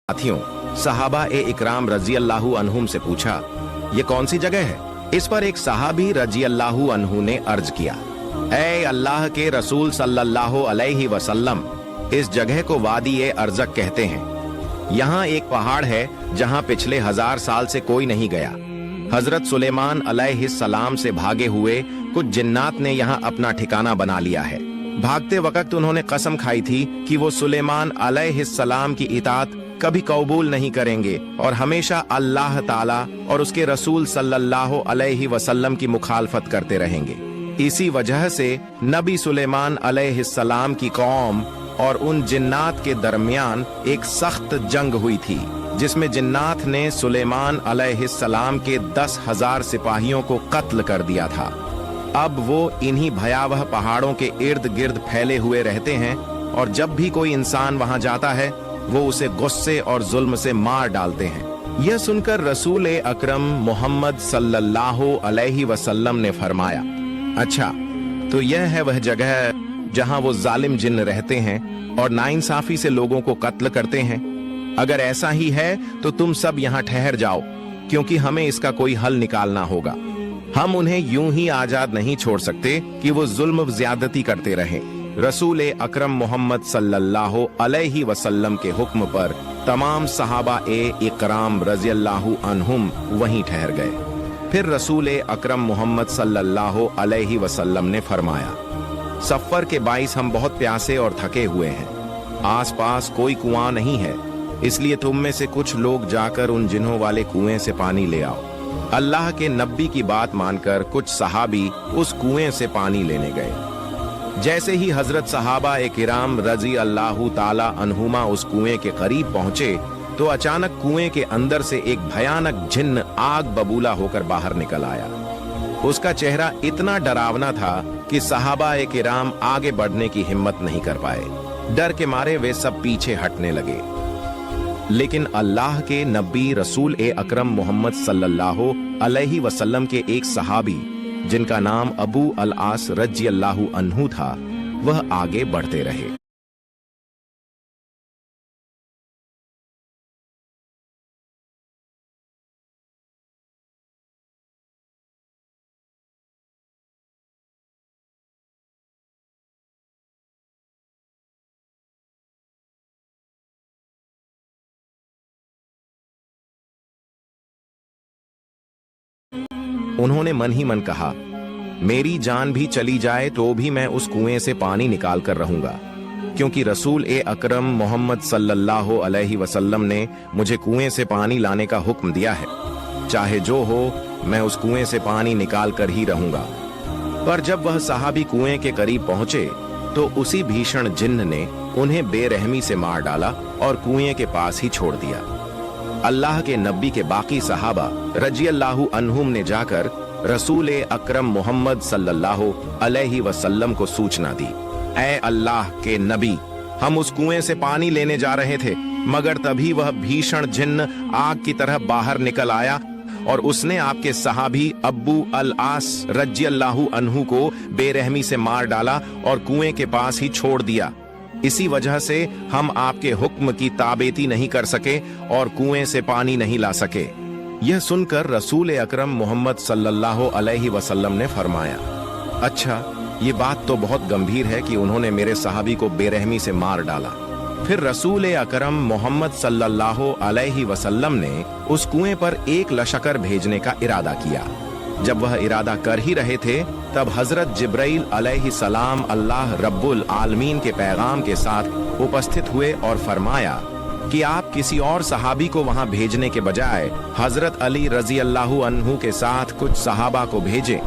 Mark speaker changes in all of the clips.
Speaker 1: साथियों, सहाबा ए इकराम रजी अल्लाहु अन्हुम से पूछा, ये कौन सी जगह है? इस पर एक सहाबी रजी अल्लाहु अन्हु ने अर्ज किया, ऐ अल्लाह के रसूल सल्लल्लाहु अलैहि वसल्लम, इस जगह को वादी ए अर्जक कहते हैं। यहाँ एक पहाड़ है जहाँ पिछले 1000 साल से कोई नहीं गया। हजरत सुलेमान अलैहिस्सलाम से भागे हुए कुछ जिन्नात ने यहाँ अपना ठिकाना बना लिया है। भागते वक्त उन्होंने कसम खाई थी कि वो सुलेमान अलैहिस्सलाम की इताअत कभी कबूल नहीं करेंगे और हमेशा अल्लाह ताला और उसके रसूल सल्लल्लाहु अलैहि वसल्लम की मुखालफत करते रहेंगे। इसी वजह से नबी सुलेमान अलैहिस्सलाम की कौम और उन जिन्नात के दरमियान एक सख्त जंग हुई थी, जिसमें जिन्नात ने सुलेमान अलैहिस्सलाम के 10,000 सिपाहियों को कत्ल कर दिया था। अब वो इन्हीं भयावह पहाड़ों के इर्द गिर्द फैले हुए रहते हैं और जब भी कोई इंसान वहां जाता है वो उसे गुस्से और जुल्म से मार डालते हैं। यह सुनकर रसूल अकरम मोहम्मद सल्लल्लाहु अलैहि वसल्लम ने फरमाया, अच्छा, तो यह है वह जगह जहां वो जालिम जिन्न रहते हैं और नाइंसाफी से लोगों को कत्ल करते हैं। अगर ऐसा ही है तो तुम सब यहाँ ठहर जाओ, क्योंकि हमें इसका कोई हल निकालना होगा। हम उन्हें यूं ही आजाद नहीं छोड़ सकते कि वो जुल्म ज्यादती करते रहें। रसूल अकरम मोहम्मद सल्लल्लाहु अलैहि वसल्लम के हुक्म पर तमाम सहाबा ए इकराम रज़ी अल्लाहु अन्हुम वहीं ठहर गए। फिर रसूल अकरम मोहम्मद सल्लल्लाहु अलैहि वसल्लम ने फरमाया, सफर के बाइस हम बहुत प्यासे और थके हुए हैं। आसपास कोई कुआं नहीं है, इसलिए तुम में से कुछ लोग जाकर उन जिन्हों वाले कुएं से पानी ले आओ। अल्लाह के नबी की बात मानकर कुछ सहाबी उस कुएं से पानी लेने गए। जैसे ही हजरत सहाबा ए किराम रजी अल्लाहु ताला अन्हुमा उस कुएं के करीब पहुंचे तो अचानक कुएं के अंदर से एक भयानक जिन्न आग बबूला होकर बाहर निकल आया। उसका चेहरा इतना डरावना था कि सहाबा ए किराम आगे बढ़ने की हिम्मत नहीं कर पाए। डर के मारे वे सब पीछे हटने लगे। लेकिन अल्लाह के नबी रसूल ए अकरम मोहम्मद सल्लल्लाहु अलैहि वसल्लम के एक सहाबी जिनका नाम अबू अल आस रज़ी अल्लाहु अन्हु था, वह आगे बढ़ते रहे। उन्होंने मन ही मन कहा, मेरी जान भी चली जाए तो भी मैं उस कुएं से पानी निकाल कर रहूंगा, क्योंकि रसूल ए अकरम मोहम्मद सल्लल्लाहु अलैहि वसल्लम ने मुझे कुएं से पानी लाने का हुक्म दिया है। चाहे जो हो, मैं उस कुएं से पानी निकाल कर ही रहूंगा। पर जब वह सहाबी कुएं के करीब पहुंचे तो उसी भीषण जिन्न ने उन्हें बेरहमी से मार डाला और कुएं के पास ही छोड़ दिया। अल्लाह के नबी के बाकी सहाबा रजी अल्लाहु अन्हुम ने जाकर रसूल अकरम मोहम्मद सल्लल्लाहु अलैहि वसल्लम को सूचना दी, ऐ अल्लाह के नबी, हम उस कुएं से पानी लेने जा रहे थे, मगर तभी वह भीषण जिन्न आग की तरह बाहर निकल आया और उसने आपके सहाबी अब्बू अल आस रज़ी अल्लाहु अन्हु को बेरहमी से मार डाला और कुएं के पास ही छोड़ दिया। इसी वजह से हम आपके हुक्म की ताबेती नहीं कर सके और कुएं से पानी नहीं ला सके। यह सुनकर रसूल अकरम मोहम्मद सल्लल्लाहु अलैहि वसल्लम ने फरमाया, अच्छा, ये बात तो बहुत गंभीर है कि उन्होंने मेरे सहाबी को बेरहमी से मार डाला। फिर रसूल अकरम मोहम्मद सल्लल्लाहु अलैहि वसल्लम ने उस कुएं पर एक लश्कर भेजने का इरादा किया। जब वह इरादा कर ही रहे थे तब हजरत जिब्राइल अलैहिस्सलाम अल्लाह रब्बुल आलमीन के पैगाम के साथ उपस्थित हुए और फरमाया कि आप किसी और सहाबी को वहां भेजने के बजाय हजरत अली रजी अल्लाहु अन्हु के साथ कुछ सहाबा को भेजें,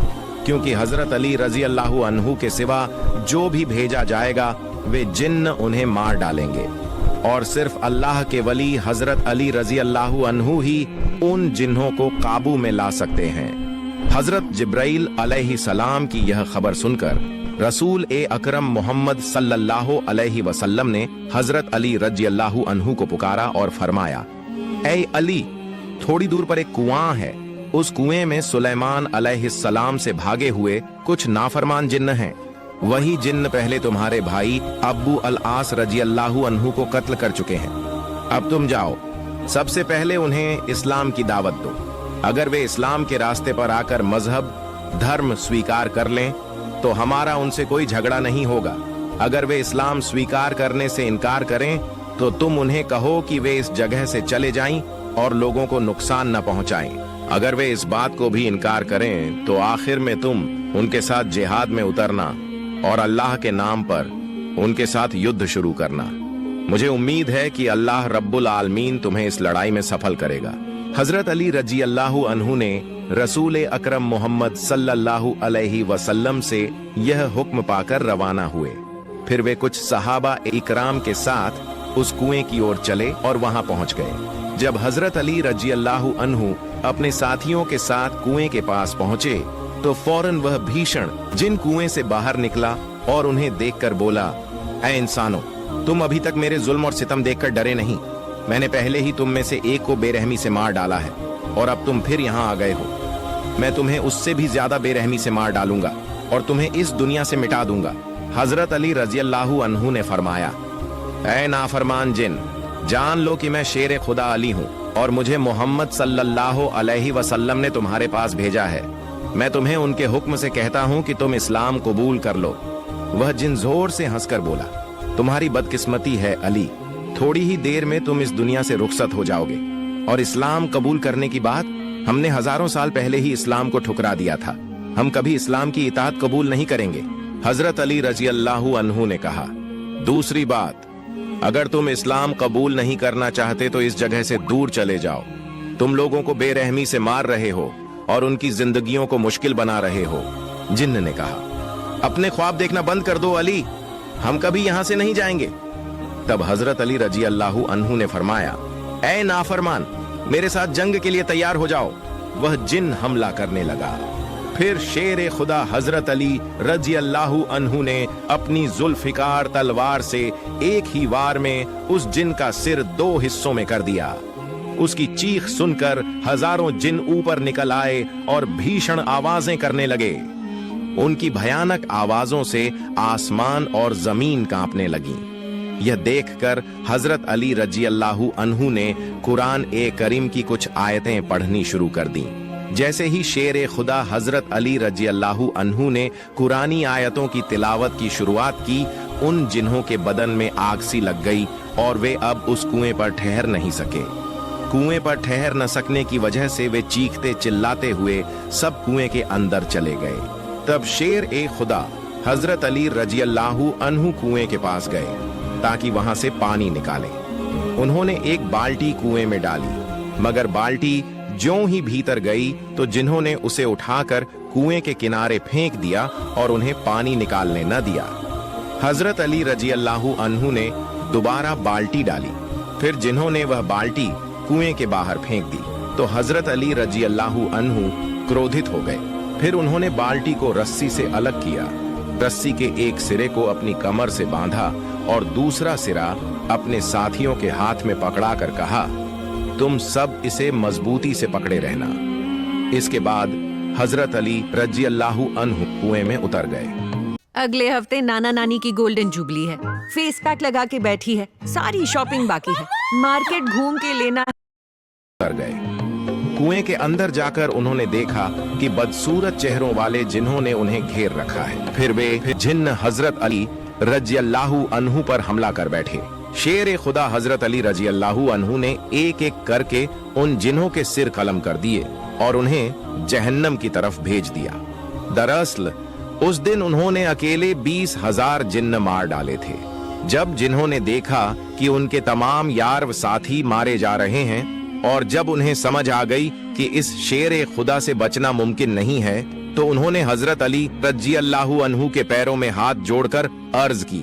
Speaker 1: क्योंकि हजरत अली रजी अल्लाहु अन्हु के सिवा जो भी भेजा जाएगा वे जिन्न उन्हें मार डालेंगे और सिर्फ अल्लाह के वली हजरत अली रजी अल्लाहु अन्हु ही उन जिन्हों को काबू में ला सकते हैं। हजरत जिब्राइल अलैहिस्सलाम की यह खबर सुनकर रसूल ए अकरम मोहम्मद सल्लल्लाहु अलैहि वसल्लम ने हजरत अली रज़ी अल्लाहु अन्हु को पुकारा और फरमाया, ऐ अली, थोड़ी दूर पर एक कुआं है, उस कुएं में सुलेमान अलैहिस्सलाम से भागे हुए कुछ नाफरमान जिन्न हैं। वही जिन्न पहले तुम्हारे भाई अब्बू अल आस रज़ी अल्लाहु अन्हु को कत्ल कर चुके हैं। अब तुम जाओ सबसे पहले उन्हें इस्लाम की दावत दो। अगर वे इस्लाम के रास्ते पर आकर मजहब धर्म स्वीकार कर लें तो हमारा उनसे कोई झगड़ा नहीं होगा। अगर वे इस्लाम स्वीकार करने से इनकार करें तो तुम उन्हें कहो कि वे इस जगह से चले जाएं और लोगों को नुकसान न पहुंचाएं। अगर वे इस बात को भी इनकार करें तो आखिर में तुम उनके साथ जिहाद में उतरना और अल्लाह के नाम पर उनके साथ युद्ध शुरू करना। मुझे उम्मीद है कि अल्लाह रब्बुल आलमीन तुम्हें इस लड़ाई में सफल करेगा। हजरत अली रजी अल्लाहु अन्हु ने रसूल अकरम मोहम्मद सल्लल्लाहु अलैहि वसल्लम से यह हुक्म पाकर रवाना हुए। फिर वे कुछ सहाबा इकराम के साथ उस कुएं की ओर चले और वहां पहुंच गए। जब हजरत अली रजी अल्लाहु अन्हु अपने साथियों के साथ कुएं के पास पहुंचे तो फौरन वह भीषण जिन कुएं से बाहर निकला और उन्हें देखकर बोला, ऐ इंसानों, तुम अभी तक मेरे जुल्म और सितम देखकर डरे नहीं। मैंने पहले ही तुम में से एक को बेरहमी से मार डाला है और अब तुम फिर यहाँ आ गए हो। मैं तुम्हें उससे भी ज्यादा बेरहमी से मार डालूंगा और तुम्हें इस दुनिया से मिटा दूंगा। हजरत अली रजी अल्लाहु अन्हु ने फरमाया, ऐ नाफरमान जिन, जान लो कि मैं शेर खुदा अली हूँ और मुझे मोहम्मद सल्लल्लाहु अलैहि वसल्लम ने तुम्हारे पास भेजा है। मैं तुम्हें उनके हुक्म से कहता हूँ कि तुम इस्लाम कबूल कर लो। वह जिन जोर से हंसकर बोला, तुम्हारी बदकिस्मती है अली, थोड़ी ही देर में तुम इस दुनिया से रुखसत हो जाओगे। और इस्लाम कबूल करने की बात, हमने हजारों साल पहले ही इस्लाम को ठुकरा दिया था। हम कभी इस्लाम की इताअत कबूल नहीं करेंगे। हजरत अली रजी अल्लाहु अन्हु ने कहा, दूसरी बात, अगर तुम इस्लाम कबूल नहीं करना चाहते तो इस जगह से दूर चले जाओ। तुम लोगों को बेरहमी से मार रहे हो और उनकी जिंदगियों को मुश्किल बना रहे हो। जिन्न ने कहा, अपने ख्वाब देखना बंद कर दो अली, हम कभी यहां से नहीं जाएंगे। तब हजरत अली रजी अल्लाहु अन्हु ने फरमाया, ऐ नाफरमान, मेरे साथ जंग के लिए तैयार हो जाओ। वह जिन हमला करने लगा। फिर शेर खुदा हजरत अली रजी अल्लाहु अन्हु ने अपनी जुल्फिकार तलवार से एक ही वार में उस जिन का सिर 2 हिस्सों में कर दिया। उसकी चीख सुनकर हजारों जिन ऊपर निकल आए और भीषण आवाजें करने लगे। उनकी भयानक आवाजों से आसमान और जमीन कांपने लगी। यह देखकर हजरत अली रजी अल्लाहु अन्हु ने कुरान ए करीम की कुछ आयतें पढ़नी शुरू कर दी। जैसे ही शेर खुदा हजरत अली रजी अल्लाहु अन्हु ने कुरानी आयतों की तिलावत की शुरुआत की, उन जिन्हों के बदन में आग सी लग गई और वे अब उस कुएं पर ठहर नहीं सके। कुएं पर ठहर न सकने की वजह से वे चीखते चिल्लाते हुए सब कुएं के अंदर चले गए। तब शेर ए खुदा हजरत अली रजी अल्लाहु अन्हु कुएं के पास गए ताकि वहां से पानी निकालें। उन्होंने एक बाल्टी कुएं में डाली, मगर बाल्टी ज्यों ही भीतर गई तो जिन्होंने उसे उठाकर कुएं के किनारे फेंक दिया और उन्हें पानी निकालने न दिया। हजरत अली रजी अल्लाहु अन्हु ने दोबारा बाल्टी डाली, फिर जिन्होंने वह बाल्टी कुएं के बाहर फेंक दी तो हजरत अली रजी अल्लाहु अन्हु क्रोधित हो गए। फिर उन्होंने बाल्टी को रस्सी से अलग किया, रस्सी के एक सिरे को अपनी कमर से बांधा और दूसरा सिरा अपने साथियों के हाथ में पकड़ाकर कहा, तुम सब इसे मजबूती से पकड़े रहना। इसके बाद हजरत अली रजी अल्लाहु अन्हु कुएं में उतर गए।
Speaker 2: अगले हफ्ते नाना नानी की गोल्डन जुबली है। फेस पैक लगा के बैठी है, सारी शॉपिंग बाकी है, मार्केट घूम के लेना।
Speaker 1: उतर गए। कुएं के अंदर जाकर उन्होंने देखा कि बदसूरत चेहरों वाले जिन्होंने उन्हें घेर रखा है। फिर वे जिन्न हजरत अली रजी अल्लाहु अन्हु पर हमला कर बैठे। शेर खुदा हजरत अली रजी अल्लाहु अन्हु ने एक एक करके उन जिन्हों के सिर कलम कर दिए और उन्हें जहन्नम की तरफ भेज दिया। दरअसल उस दिन उन्होंने अकेले 20,000 जिन्न मार डाले थे। जब जिन्होंने देखा कि उनके तमाम यार व साथी मारे जा रहे हैं और जब उन्हें समझ आ गई कि इस शेर खुदा से बचना मुमकिन नहीं है तो उन्होंने हजरत अली रजी अल्लाहु अन्हु के पैरों में हाथ जोड़कर अर्ज की,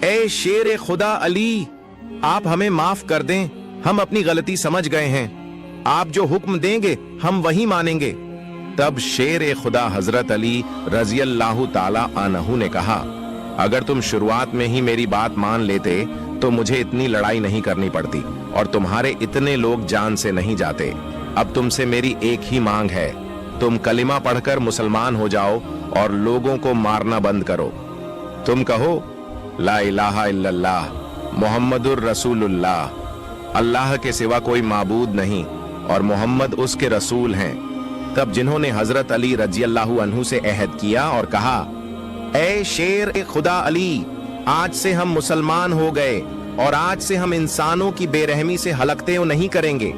Speaker 1: ए शेर खुदा अली, आप हमें माफ कर दें, हम अपनी गलती समझ गए हैं। आप जो हुक्म देंगे हम वही मानेंगे। तब शेर खुदा हजरत अली रजी अल्लाहु ताला अन्हु ने कहा, अगर तुम शुरुआत में ही मेरी बात मान लेते तो मुझे इतनी लड़ाई नहीं करनी पड़ती और तुम्हारे इतने लोग जान से नहीं जाते। अब तुमसे मेरी एक ही मांग है, तुम कलिमा पढ़कर मुसलमान हो जाओ और लोगों को मारना बंद करो। तुम कहो ला इलाहा इल्लल्लाह मुहम्मदुर रसूलुल्लाह अल्लाह के सिवा कोई माबूद नहीं और मोहम्मद उसके रसूल हैं। तब जिन्होंने हजरत अली रजी अल्लाहु अन्हु से अहद किया और कहा, ए शेर ए खुदा अली, आज से हम मुसलमान हो गए और आज से हम इंसानों की बेरहमी से हलकते नहीं करेंगे।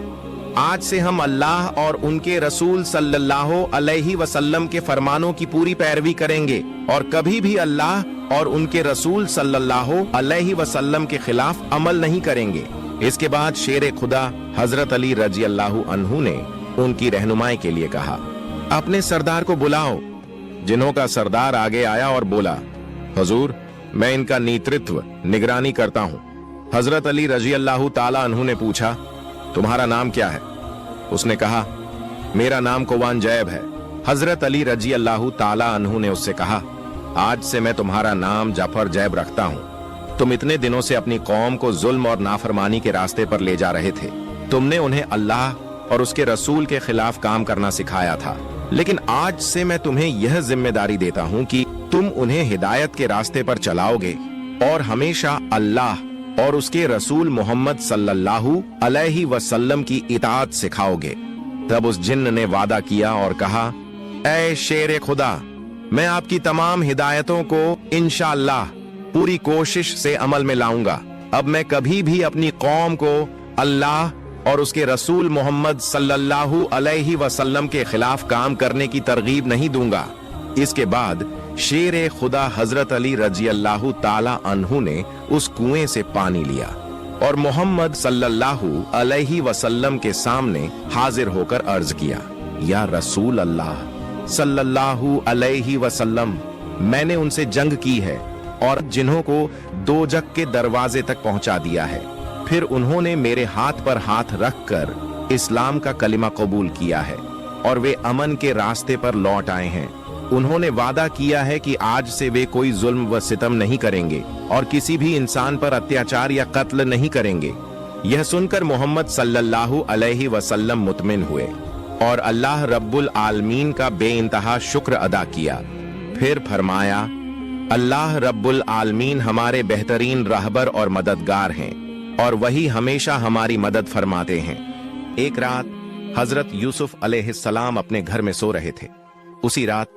Speaker 1: आज से हम अल्लाह और उनके रसूल सल्लल्लाहु अलैहि वसल्लम के फरमानों की पूरी पैरवी करेंगे और कभी भी अल्लाह और उनके रसूल सल्लल्लाहु अलैहि वसल्लम के खिलाफ अमल नहीं करेंगे। इसके बाद शेर खुदा हजरत अली रजी अल्लाहु अन्हु ने उनकी रहनुमाई के लिए कहा, अपने सरदार को बुलाओ। जिन्हों का सरदार आगे आया और बोला, हुजूर, मैं इनका नेतृत्व निगरानी करता हूँ। हजरत अली रजी अल्लाहु ताला अन्हु ने पूछा, तुम्हारा नाम क्या है? उसने कहा, मेरा नाम कोवान जैब है। हजरत अली रजी अल्लाहु ताला अन्हु ने उससे कहा, आज से मैं तुम्हारा नाम जाफर जैब रखता हूँ। तुम इतने दिनों से अपनी कौम को जुल्म और नाफरमानी के रास्ते पर ले जा रहे थे। तुमने उन्हें अल्लाह और उसके रसूल के खिलाफ काम करना सिखाया था, लेकिन आज से मैं तुम्हें यह जिम्मेदारी देता हूँ कि तुम उन्हें हिदायत के रास्ते पर चलाओगे और हमेशा अल्लाह और उसके रसूल मोहम्मद सल्लल्लाहु अलैहि वसल्लम की इताअत सिखाओगे। तब उस जिन्न ने वादा किया और कहा, ऐ शेर खुदा, मैं आपकी तमाम हिदायतों को इंशाअल्लाह पूरी कोशिश से अमल में लाऊंगा। अब मैं कभी भी अपनी कौम को अल्लाह और उसके रसूल मोहम्मद सल्लल्लाहु अलैहि वसल्लम के खिलाफ काम करने की तरगीब नहीं दूंगा। इसके बाद शेर खुदा हजरत अली रजी अल्लाहु ताला अन्हु ने उस कुएं से पानी लिया और मोहम्मद सल्लल्लाहु अलैहि वसल्लम के सामने हाजिर होकर अर्ज किया, या रसूल अल्लाह सल्लल्लाहु अलैहि वसल्लम, मैंने उनसे जंग की है और जिन्हों को दोजक के दरवाजे तक पहुंचा दिया है। फिर उन्होंने मेरे हाथ पर हाथ रखकर इस्लाम का कलिमा कबूल किया है और वे अमन के रास्ते पर लौट आए हैं। उन्होंने वादा किया है कि आज से वे कोई जुल्म व सितम नहीं करेंगे और किसी भी इंसान पर अत्याचार या कत्ल नहीं करेंगे। यह सुनकर मोहम्मद सल्लल्लाहु अलैहि वसल्लम मुतमिन हुए और अल्लाह रब्बुल आलमीन का बेइंतहा शुक्र अदा किया। फिर फरमाया, अल्लाह रब्बुल आलमीन हमारे बेहतरीन रहबर और मददगार हैं और वही हमेशा हमारी मदद फरमाते हैं। एक रात हजरत यूसुफ अलैहिस्सलाम अपने घर में सो रहे थे। उसी रात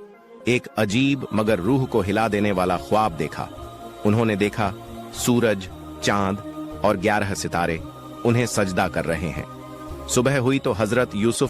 Speaker 1: एक अजीब मगर रूह को हिला देने वाला ख्वाब देखा। उन्होंने देखा सूरज, चांद और 11 सितारे उन्हें सजदा कर रहे हैं। सुबह हुई तो हजरत यूसुफ